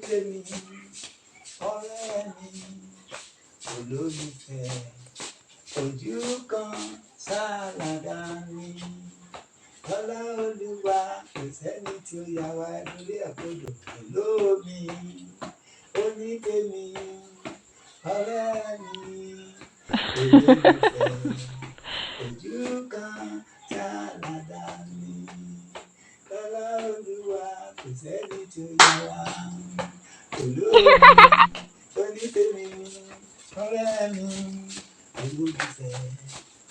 tèmi, ọ̀rẹ́ mi, olólùfẹ́, ojú kan ṣàlàdà mi. Ọlá Olúwa kò sẹ́ni tí ó yà wá lórí àkójọ lómi. Onítèmi, ọ̀rẹ́ mi, olólùfẹ́, ojú kan ṣàlàdà mi. Ọlá Olúwa kò sẹ́ni tí ó yà wá lómi. Onítèmi, ọ̀rẹ́ mi, olólùfẹ́,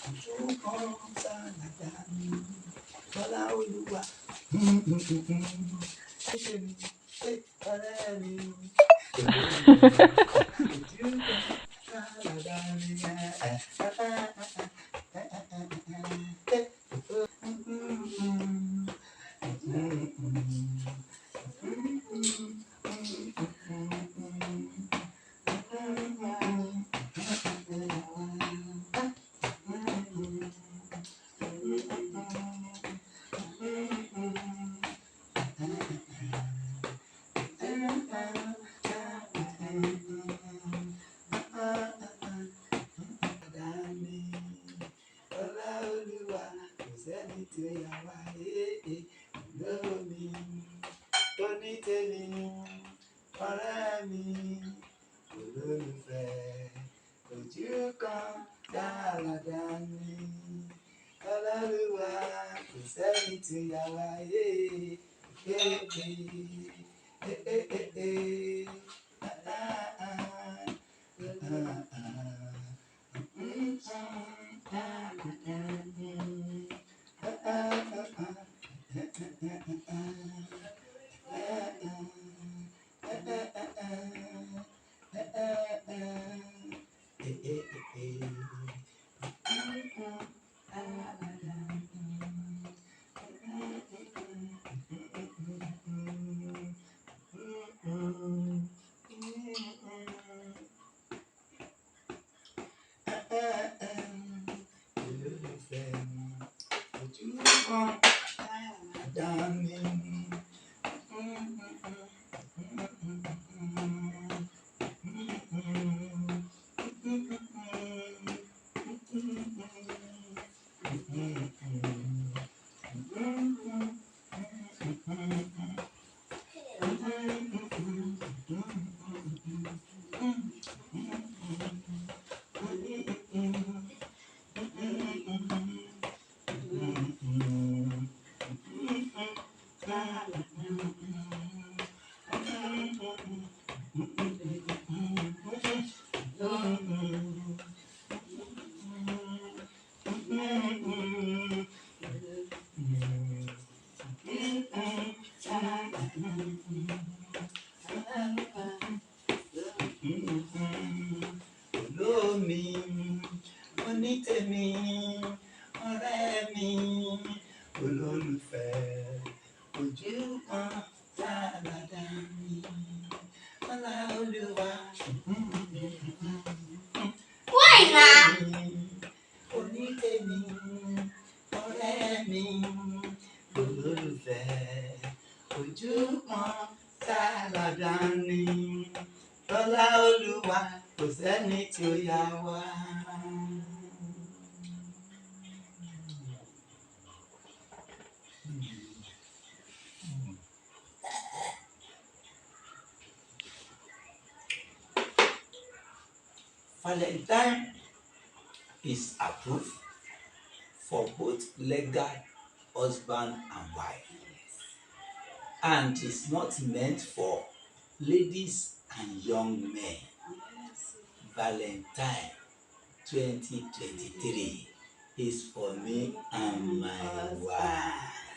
ojú kan ṣàlàdà mi. Ọlá Olúwa, onítèmi, ọ̀rẹ́ mi, ojú kan ṣàlàdà mi. Onítèmi, ọ̀rẹ́ mi, olólùfẹ́, ojú kan ṣàlàdà mi. Ọlá Olúwa kò sẹ́ni tí ó yà wá lómi. Onítèmi, ọ̀rẹ́ mi, olólùfẹ́, ojú kan ṣàlàdà mi. Ọlá Olúwa, onítèmi, ọ̀rẹ́ mi, olólùfẹ́, ojú kan ṣàlàdà mi. Ọlá Olúwa kò sẹ́ni tí ó yà wá. Valentine is approved for both legal husband and wife, and is not meant for ladies and young men. Valentine 2023 is for me and my wife.